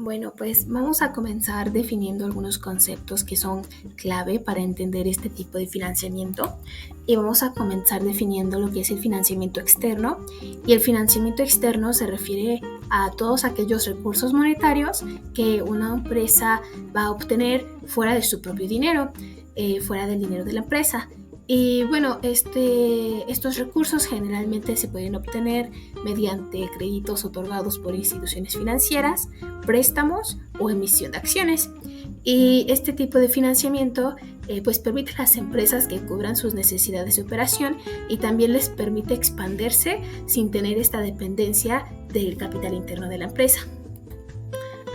Bueno, pues vamos a comenzar definiendo algunos conceptos que son clave para entender este tipo de financiamiento y vamos a comenzar definiendo lo que es el financiamiento externo y el financiamiento externo se refiere a todos aquellos recursos monetarios que una empresa va a obtener fuera de su propio dinero, fuera del dinero de la empresa. Y bueno, estos recursos generalmente se pueden obtener mediante créditos otorgados por instituciones financieras, préstamos o emisión de acciones. Y este tipo de financiamiento pues permite a las empresas que cubran sus necesidades de operación y también les permite expandirse sin tener esta dependencia del capital interno de la empresa.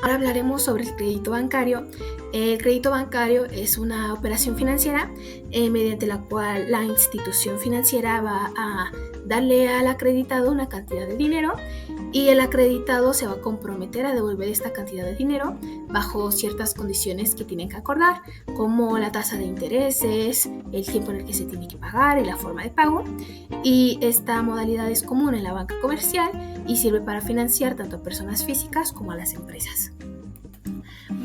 Ahora hablaremos sobre el crédito bancario. El crédito bancario es una operación financiera mediante la cual la institución financiera va a darle al acreditado una cantidad de dinero y el acreditado se va a comprometer a devolver esta cantidad de dinero bajo ciertas condiciones que tienen que acordar, como la tasa de intereses, el tiempo en el que se tiene que pagar y la forma de pago. Y esta modalidad es común en la banca comercial y sirve para financiar tanto a personas físicas como a las empresas.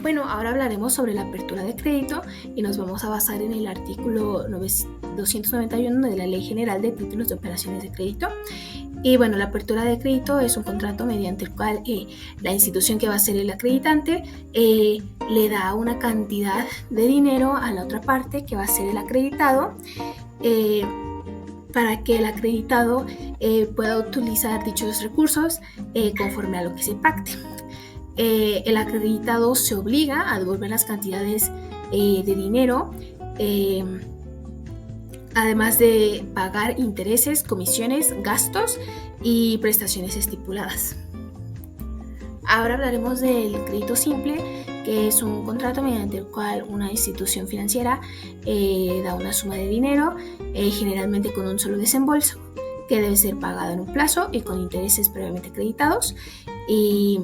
Bueno, ahora hablaremos sobre la apertura de crédito y nos vamos a basar en el artículo 291 de la Ley General de Títulos de Operaciones de Crédito. Y bueno, la apertura de crédito es un contrato mediante el cual la institución que va a ser el acreditante le da una cantidad de dinero a la otra parte que va a ser el acreditado para que el acreditado pueda utilizar dichos recursos conforme a lo que se pacte. El acreditado se obliga a devolver las cantidades de dinero, además de pagar intereses, comisiones, gastos y prestaciones estipuladas. Ahora hablaremos del crédito simple, que es un contrato mediante el cual una institución financiera da una suma de dinero, generalmente con un solo desembolso, que debe ser pagado en un plazo y con intereses previamente acreditados, y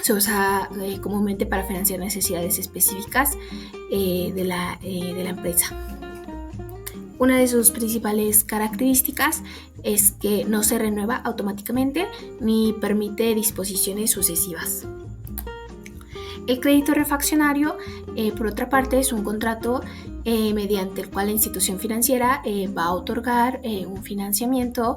se usa comúnmente para financiar necesidades específicas de la empresa. Una de sus principales características es que no se renueva automáticamente ni permite disposiciones sucesivas. El crédito refaccionario, por otra parte, es un contrato mediante el cual la institución financiera va a otorgar un financiamiento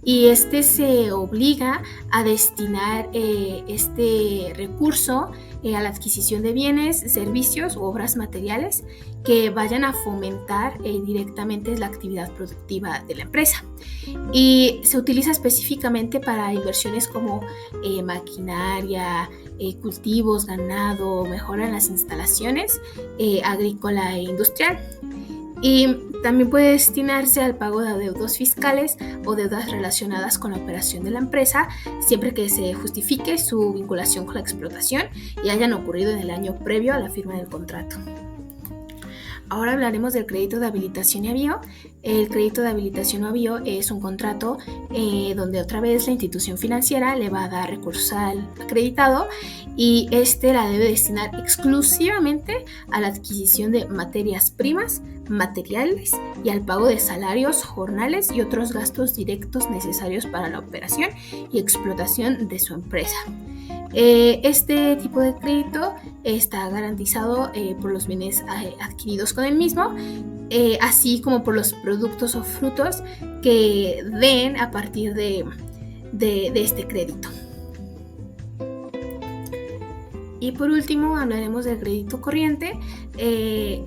y este se obliga a destinar este recurso a la adquisición de bienes, servicios u obras materiales que vayan a fomentar directamente la actividad productiva de la empresa. Y se utiliza específicamente para inversiones como maquinaria, cultivos, ganado, mejora en las instalaciones agrícola e industrial. Y también puede destinarse al pago de adeudos fiscales o deudas relacionadas con la operación de la empresa, siempre que se justifique su vinculación con la explotación y hayan ocurrido en el año previo a la firma del contrato. Ahora hablaremos del crédito de habilitación y avío. El crédito de habilitación o avío es un contrato donde otra vez la institución financiera le va a dar recursos al acreditado y este la debe destinar exclusivamente a la adquisición de materias primas, materiales y al pago de salarios, jornales y otros gastos directos necesarios para la operación y explotación de su empresa. Este tipo de crédito está garantizado por los bienes adquiridos con el mismo, así como por los productos o frutos que den a partir de este crédito. Y por último hablaremos del crédito corriente,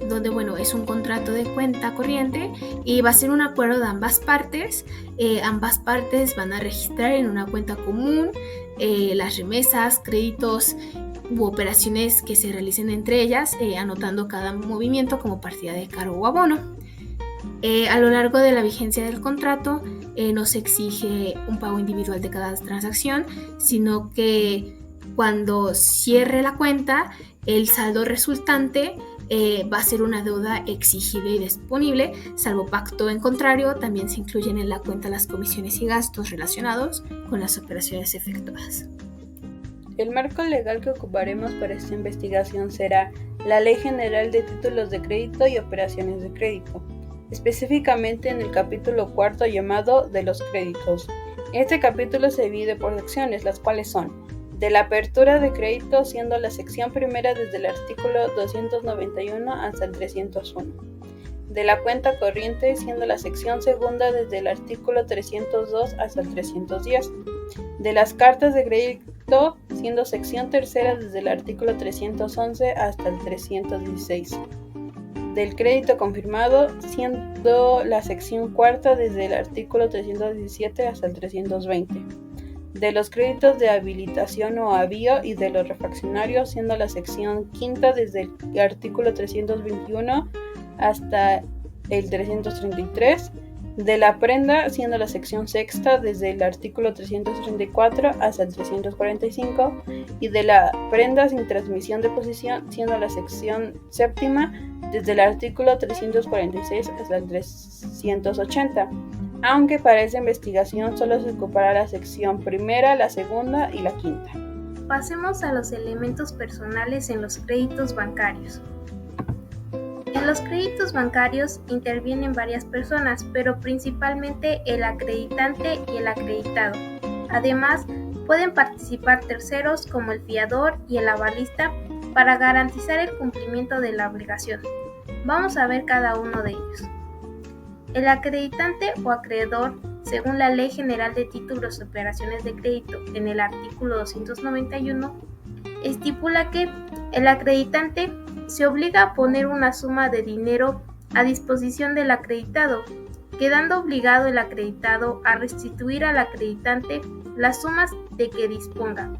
donde es un contrato de cuenta corriente y va a ser un acuerdo de ambas partes. Ambas partes van a registrar en una cuenta común las remesas, créditos u operaciones que se realicen entre ellas, anotando cada movimiento como partida de cargo o abono. A lo largo de la vigencia del contrato no se exige un pago individual de cada transacción, sino que cuando cierre la cuenta, el saldo resultante va a ser una deuda exigible y disponible, salvo pacto en contrario. También se incluyen en la cuenta las comisiones y gastos relacionados con las operaciones efectuadas. El marco legal que ocuparemos para esta investigación será la Ley General de Títulos de Crédito y Operaciones de Crédito, específicamente en el capítulo 4 llamado de los créditos. Este capítulo se divide por secciones, las cuales son De la apertura de crédito, siendo la sección primera desde el artículo 291 hasta el 301. De la cuenta corriente, siendo la sección segunda desde el artículo 302 hasta el 310. De las cartas de crédito, siendo sección tercera desde el artículo 311 hasta el 316. Del crédito confirmado, siendo la sección cuarta desde el artículo 317 hasta el 320. De los créditos de habilitación o avío y de los refaccionarios, siendo la sección quinta desde el artículo 321 hasta el 333. De la prenda, siendo la sección sexta desde el artículo 334 hasta el 345, y de la prenda sin transmisión de posesión, siendo la sección séptima desde el artículo 346 hasta el 380, aunque para esa investigación solo se ocupará la sección primera, la segunda y la quinta. Pasemos a los elementos personales en los créditos bancarios. En los créditos bancarios intervienen varias personas, pero principalmente el acreditante y el acreditado. Además, pueden participar terceros como el fiador y el avalista para garantizar el cumplimiento de la obligación. Vamos a ver cada uno de ellos. El acreditante o acreedor, según la Ley General de Títulos y Operaciones de Crédito en el artículo 291, estipula que el acreditante se obliga a poner una suma de dinero a disposición del acreditado, quedando obligado el acreditado a restituir al acreditante las sumas de que disponga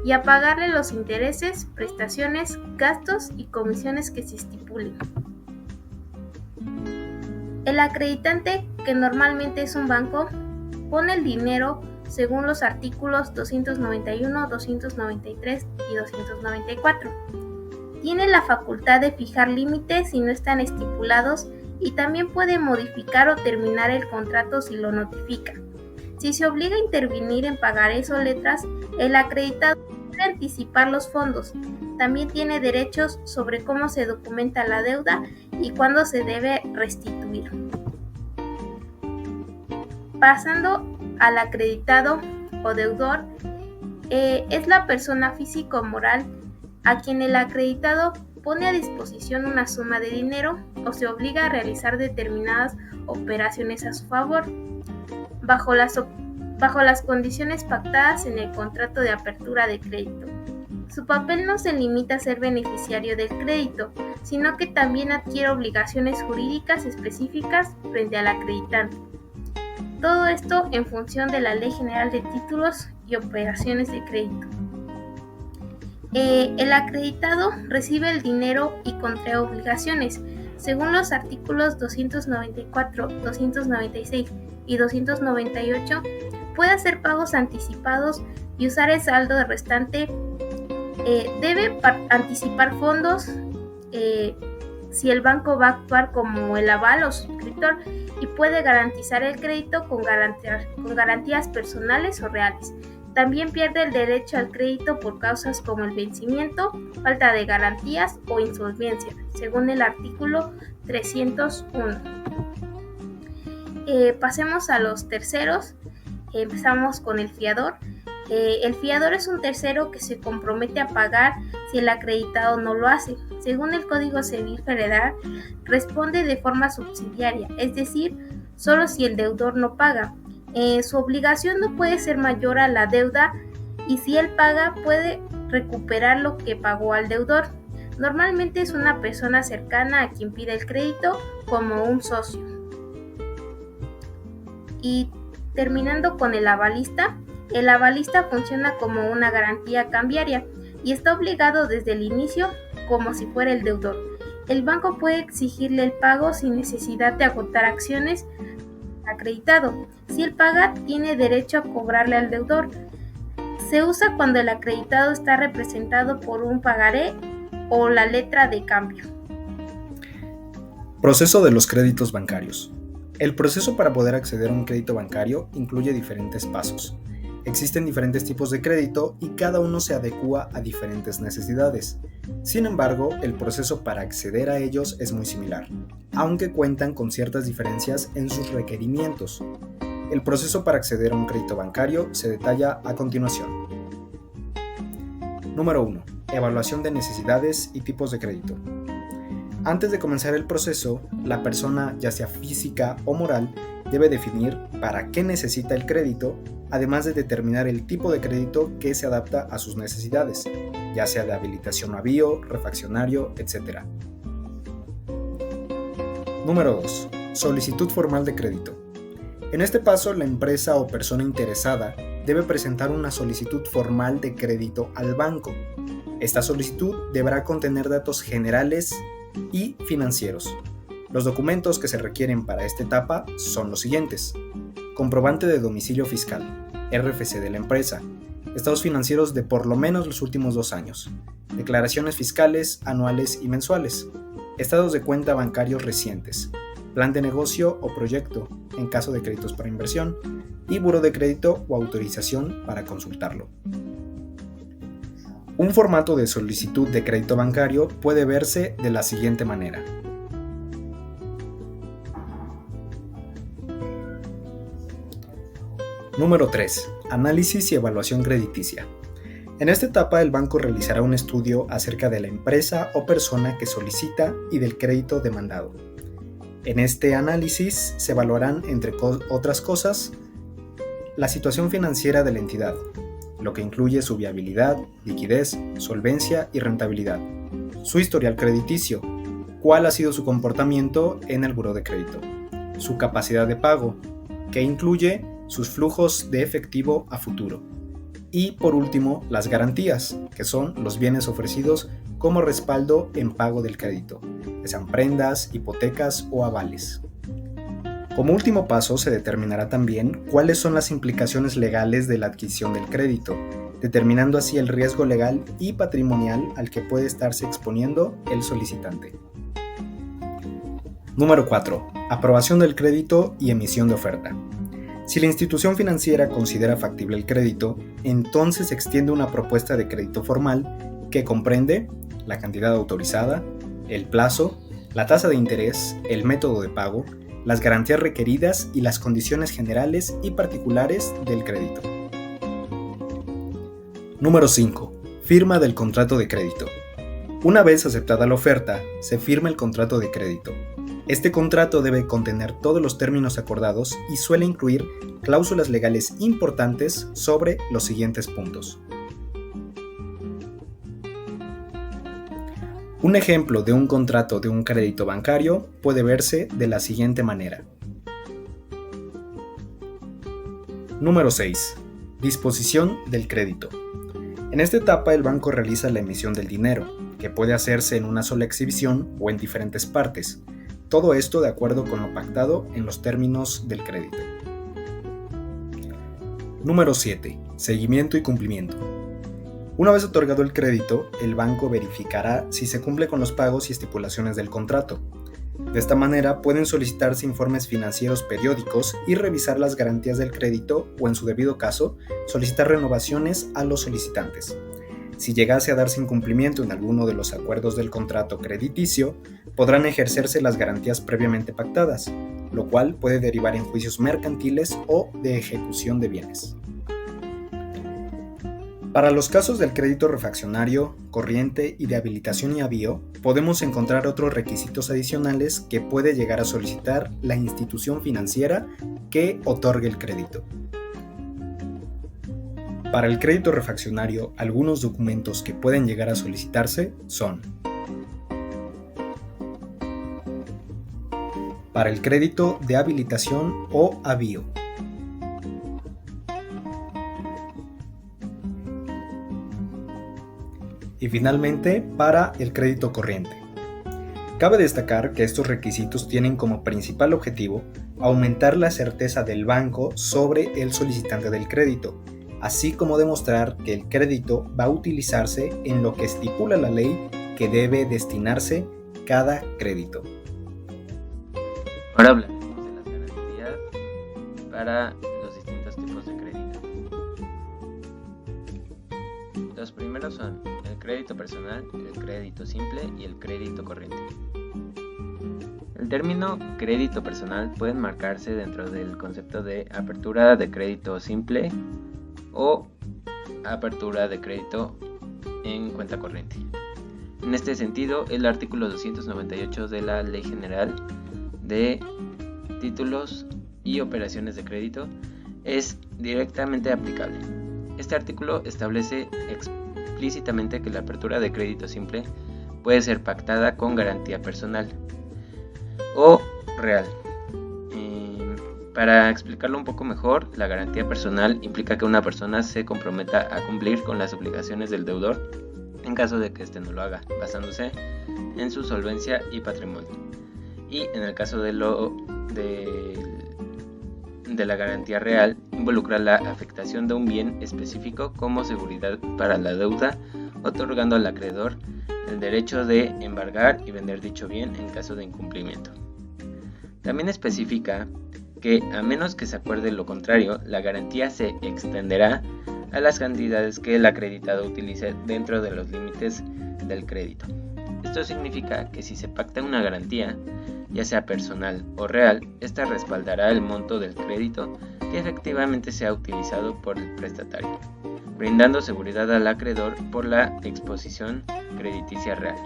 y a pagarle los intereses, prestaciones, gastos y comisiones que se estipulen. El acreditante, que normalmente es un banco, pone el dinero según los artículos 291, 293 y 294. Tiene la facultad de fijar límites si no están estipulados y también puede modificar o terminar el contrato si lo notifica. Si se obliga a intervenir en pagarés o letras, el acreditado puede anticipar los fondos. También tiene derechos sobre cómo se documenta la deuda y cuándo se debe restituir. Pasando al acreditado o deudor, es la persona física o moral a quien el acreditado pone a disposición una suma de dinero o se obliga a realizar determinadas operaciones a su favor, bajo las condiciones pactadas en el contrato de apertura de crédito. Su papel no se limita a ser beneficiario del crédito, sino que también adquiere obligaciones jurídicas específicas frente al acreditante. Todo esto en función de la Ley General de Títulos y Operaciones de Crédito. El acreditado recibe el dinero y contrae obligaciones. Según los artículos 294, 296 y 298, puede hacer pagos anticipados y usar el saldo restante. Debe anticipar fondos si el banco va a actuar como el aval o suscriptor y puede garantizar el crédito con garantías personales o reales. También pierde el derecho al crédito por causas como el vencimiento, falta de garantías o insolvencia, según el artículo 301. Pasemos a los terceros. Empezamos con el fiador. El fiador es un tercero que se compromete a pagar si el acreditado no lo hace. Según el Código Civil Federal, responde de forma subsidiaria, es decir, solo si el deudor no paga. Su obligación no puede ser mayor a la deuda y si él paga puede recuperar lo que pagó al deudor. Normalmente es una persona cercana a quien pide el crédito, como un socio. Y terminando con el avalista funciona como una garantía cambiaria y está obligado desde el inicio como si fuera el deudor. El banco puede exigirle el pago sin necesidad de agotar acciones acreditado. Si él paga, tiene derecho a cobrarle al deudor. Se usa cuando el acreditado está representado por un pagaré o la letra de cambio. Proceso de los créditos bancarios. El proceso para poder acceder a un crédito bancario incluye diferentes pasos. Existen diferentes tipos de crédito y cada uno se adecúa a diferentes necesidades. Sin embargo, el proceso para acceder a ellos es muy similar, aunque cuentan con ciertas diferencias en sus requerimientos. El proceso para acceder a un crédito bancario se detalla a continuación. Número 1. Evaluación de necesidades y tipos de crédito. Antes de comenzar el proceso, la persona, ya sea física o moral, debe definir para qué necesita el crédito, además de determinar el tipo de crédito que se adapta a sus necesidades, ya sea de habilitación a avío, refaccionario, etc. Número 2. Solicitud formal de crédito. En este paso, la empresa o persona interesada debe presentar una solicitud formal de crédito al banco. Esta solicitud deberá contener datos generales y financieros. Los documentos que se requieren para esta etapa son los siguientes: comprobante de domicilio fiscal, RFC de la empresa, estados financieros de por lo menos los últimos 2 años, declaraciones fiscales anuales y mensuales, estados de cuenta bancarios recientes, plan de negocio o proyecto en caso de créditos para inversión y buró de crédito o autorización para consultarlo. Un formato de solicitud de crédito bancario puede verse de la siguiente manera. Número 3. Análisis y evaluación crediticia. En esta etapa el banco realizará un estudio acerca de la empresa o persona que solicita y del crédito demandado. En este análisis se evaluarán, entre otras cosas, la situación financiera de la entidad, lo que incluye su viabilidad, liquidez, solvencia y rentabilidad, su historial crediticio, cuál ha sido su comportamiento en el buró de crédito, su capacidad de pago, que incluye sus flujos de efectivo a futuro, y por último las garantías, que son los bienes ofrecidos como respaldo en pago del crédito, que sean prendas, hipotecas o avales. Como último paso se determinará también cuáles son las implicaciones legales de la adquisición del crédito, determinando así el riesgo legal y patrimonial al que puede estarse exponiendo el solicitante. Número 4. Aprobación del crédito y emisión de oferta. Si la institución financiera considera factible el crédito, entonces se extiende una propuesta de crédito formal que comprende la cantidad autorizada, el plazo, la tasa de interés, el método de pago, las garantías requeridas y las condiciones generales y particulares del crédito. Número 5. Firma del contrato de crédito. Una vez aceptada la oferta, se firma el contrato de crédito. Este contrato debe contener todos los términos acordados y suele incluir cláusulas legales importantes sobre los siguientes puntos. Un ejemplo de un contrato de un crédito bancario puede verse de la siguiente manera. Número 6. Disposición del crédito. En esta etapa el banco realiza la emisión del dinero, que puede hacerse en una sola exhibición o en diferentes partes. Todo esto de acuerdo con lo pactado en los términos del crédito. Número 7. Seguimiento y cumplimiento. Una vez otorgado el crédito, el banco verificará si se cumple con los pagos y estipulaciones del contrato. De esta manera pueden solicitarse informes financieros periódicos y revisar las garantías del crédito o, en su debido caso, solicitar renovaciones a los solicitantes. Si llegase a darse incumplimiento en alguno de los acuerdos del contrato crediticio, podrán ejercerse las garantías previamente pactadas, lo cual puede derivar en juicios mercantiles o de ejecución de bienes. Para los casos del crédito refaccionario, corriente y de habilitación y avío, podemos encontrar otros requisitos adicionales que puede llegar a solicitar la institución financiera que otorgue el crédito. Para el crédito refaccionario, algunos documentos que pueden llegar a solicitarse son: para el crédito de habilitación o avío, y finalmente para el crédito corriente. Cabe destacar que estos requisitos tienen como principal objetivo aumentar la certeza del banco sobre el solicitante del crédito, así como demostrar que el crédito va a utilizarse en lo que estipula la ley que debe destinarse cada crédito. Ahora hablaremos de las garantías para los distintos tipos de crédito. Los primeros son el crédito personal, el crédito simple y el crédito corriente. El término crédito personal puede enmarcarse dentro del concepto de apertura de crédito simple o apertura de crédito en cuenta corriente. En este sentido, el artículo 298 de la Ley General de Títulos y Operaciones de Crédito es directamente aplicable. Este artículo establece explícitamente que la apertura de crédito simple puede ser pactada con garantía personal o real. Para explicarlo un poco mejor, la garantía personal implica que una persona se comprometa a cumplir con las obligaciones del deudor en caso de que éste no lo haga, basándose en su solvencia y patrimonio. Y en el caso de la garantía real, involucra la afectación de un bien específico como seguridad para la deuda, otorgando al acreedor el derecho de embargar y vender dicho bien en caso de incumplimiento. También especifica que, a menos que se acuerde lo contrario, la garantía se extenderá a las cantidades que el acreditado utilice dentro de los límites del crédito. Esto significa que si se pacta una garantía, ya sea personal o real, esta respaldará el monto del crédito que efectivamente sea utilizado por el prestatario, brindando seguridad al acreedor por la exposición crediticia real.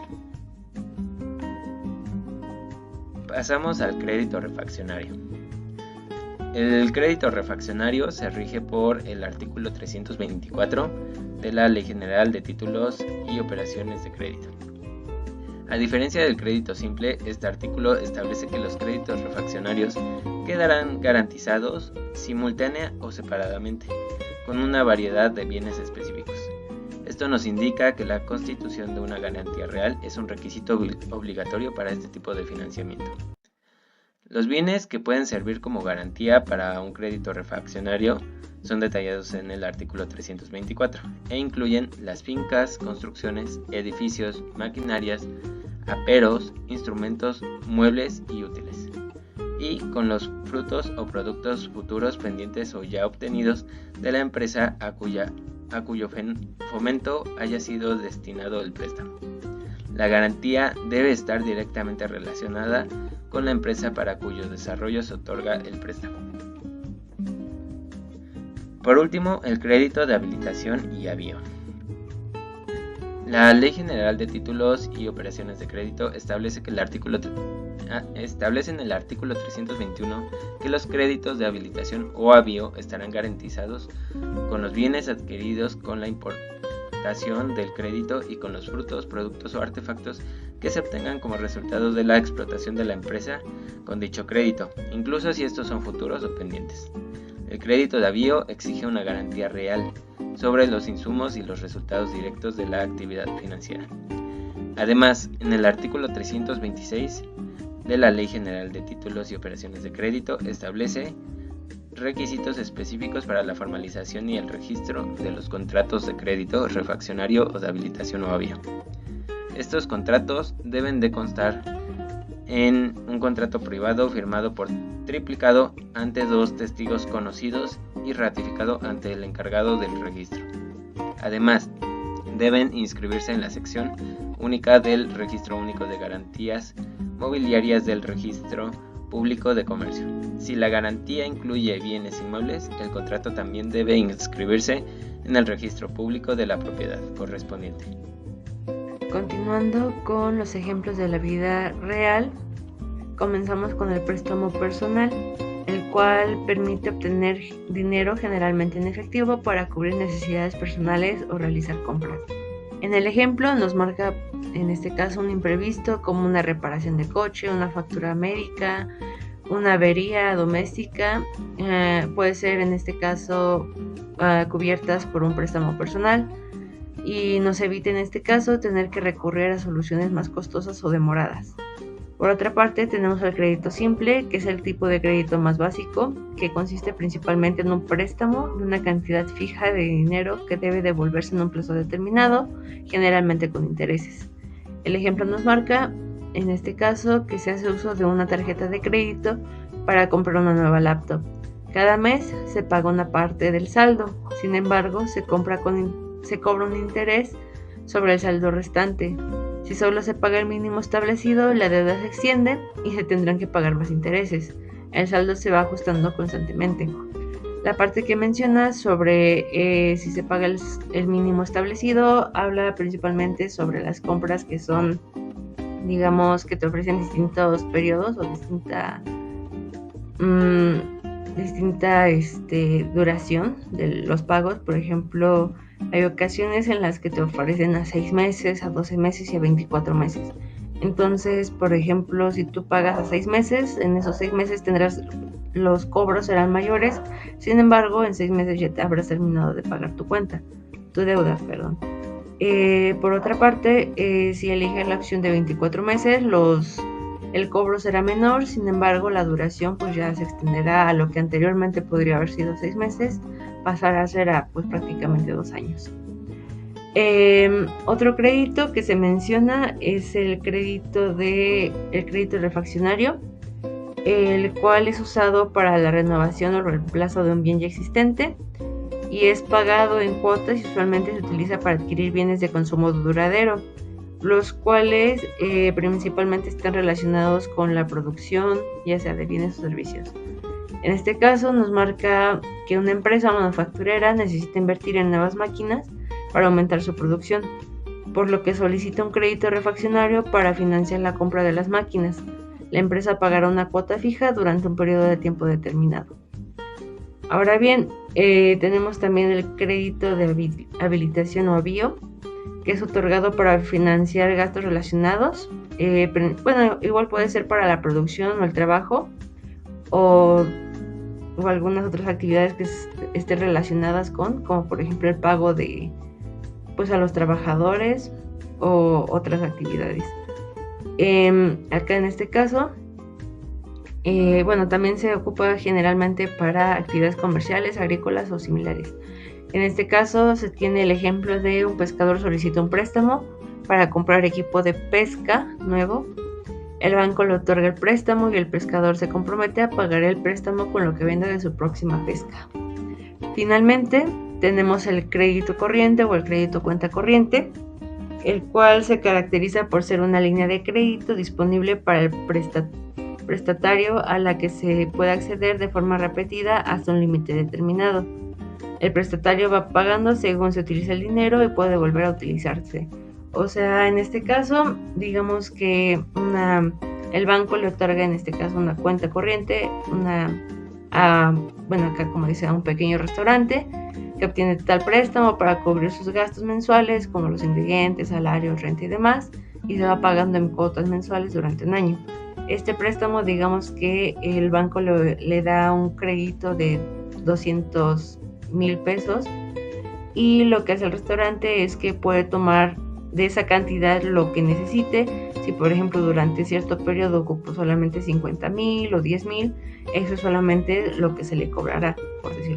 Pasamos al crédito refaccionario. El crédito refaccionario se rige por el artículo 324 de la Ley General de Títulos y Operaciones de Crédito. A diferencia del crédito simple, este artículo establece que los créditos refaccionarios quedarán garantizados simultánea o separadamente, con una variedad de bienes específicos. Esto nos indica que la constitución de una garantía real es un requisito obligatorio para este tipo de financiamiento. Los bienes que pueden servir como garantía para un crédito refaccionario son detallados en el artículo 324 e incluyen las fincas, construcciones, edificios, maquinarias, aperos, instrumentos, muebles y útiles, y con los frutos o productos futuros pendientes o ya obtenidos de la empresa a cuyo fomento haya sido destinado el préstamo. La garantía debe estar directamente relacionada con la empresa para cuyo desarrollo se otorga el préstamo. Por último, el crédito de habilitación y avío. La Ley General de Títulos y Operaciones de Crédito establece en el artículo 321 que los créditos de habilitación o avío estarán garantizados con los bienes adquiridos con la importación del crédito y con los frutos, productos o artefactos que se obtengan como resultado de la explotación de la empresa con dicho crédito, incluso si estos son futuros o pendientes. El crédito de avío exige una garantía real sobre los insumos y los resultados directos de la actividad financiera. Además, en el artículo 326 de la Ley General de Títulos y Operaciones de Crédito establece requisitos específicos para la formalización y el registro de los contratos de crédito refaccionario o de habilitación o avío. Estos contratos deben de constar en un contrato privado firmado por triplicado ante 2 testigos conocidos y ratificado ante el encargado del registro. Además, deben inscribirse en la sección única del Registro Único de Garantías Mobiliarias del Registro Público de Comercio. Si la garantía incluye bienes inmuebles, el contrato también debe inscribirse en el Registro Público de la Propiedad correspondiente. Continuando con los ejemplos de la vida real, comenzamos con el préstamo personal, el cual permite obtener dinero generalmente en efectivo para cubrir necesidades personales o realizar compras. En el ejemplo nos marca en este caso un imprevisto como una reparación de coche, una factura médica, una avería doméstica, puede ser en este caso cubiertas por un préstamo personal, y nos evita en este caso tener que recurrir a soluciones más costosas o demoradas. Por otra parte, tenemos el crédito simple, que es el tipo de crédito más básico, que consiste principalmente en un préstamo de una cantidad fija de dinero que debe devolverse en un plazo determinado, generalmente con intereses. El ejemplo nos marca, en este caso, que se hace uso de una tarjeta de crédito para comprar una nueva laptop. Cada mes se paga una parte del saldo, sin embargo, se cobra un interés sobre el saldo restante. Si solo se paga el mínimo establecido, la deuda se extiende y se tendrán que pagar más intereses. El saldo se va ajustando constantemente. La parte que menciona sobre si se paga el mínimo establecido habla principalmente sobre las compras que son, digamos, que te ofrecen distintos periodos o distinta duración de los pagos. Por ejemplo, hay ocasiones en las que te ofrecen a 6 meses, a 12 meses y a 24 meses. Entonces, por ejemplo, si tú pagas a 6 meses, en esos 6 meses los cobros serán mayores. Sin embargo, en 6 meses ya te habrás terminado de pagar tu deuda, perdón. Por otra parte, si eliges la opción de 24 meses, el cobro será menor. Sin embargo, la duración pues ya se extenderá a lo que anteriormente podría haber sido 6 meses, pasará a ser pues prácticamente 2 años. Otro crédito que se menciona es el crédito refaccionario, el cual es usado para la renovación o reemplazo de un bien ya existente y es pagado en cuotas y usualmente se utiliza para adquirir bienes de consumo duradero, los cuales principalmente están relacionados con la producción, ya sea de bienes o servicios. En este caso nos marca que una empresa manufacturera necesita invertir en nuevas máquinas para aumentar su producción, por lo que solicita un crédito refaccionario para financiar la compra de las máquinas. La empresa pagará una cuota fija durante un periodo de tiempo determinado. Ahora bien, tenemos también el crédito de habilitación o ABIO, que es otorgado para financiar gastos relacionados. Igual puede ser para la producción o el trabajo o algunas otras actividades que estén relacionadas como por ejemplo el pago a los trabajadores o otras actividades. Acá en este caso, también se ocupa generalmente para actividades comerciales, agrícolas o similares. En este caso se tiene el ejemplo de un pescador solicita un préstamo para comprar equipo de pesca nuevo. El banco le otorga el préstamo y el pescador se compromete a pagar el préstamo con lo que venda de su próxima pesca. Finalmente, tenemos el crédito corriente o el crédito cuenta corriente, el cual se caracteriza por ser una línea de crédito disponible para el prestatario a la que se puede acceder de forma repetida hasta un límite determinado. El prestatario va pagando según se utiliza el dinero y puede volver a utilizarse. O sea, en este caso, digamos que el banco le otorga en este caso una cuenta corriente, acá como dice, a un pequeño restaurante que obtiene tal préstamo para cubrir sus gastos mensuales como los ingredientes, salarios, renta y demás, y se va pagando en cuotas mensuales durante un año. Este préstamo, digamos que el banco le da un crédito de 200,000 pesos y lo que hace el restaurante es que puede tomar de esa cantidad lo que necesite. Si por ejemplo durante cierto periodo ocupó solamente 50,000 o 10,000, eso es solamente lo que se le cobrará, por decirlo.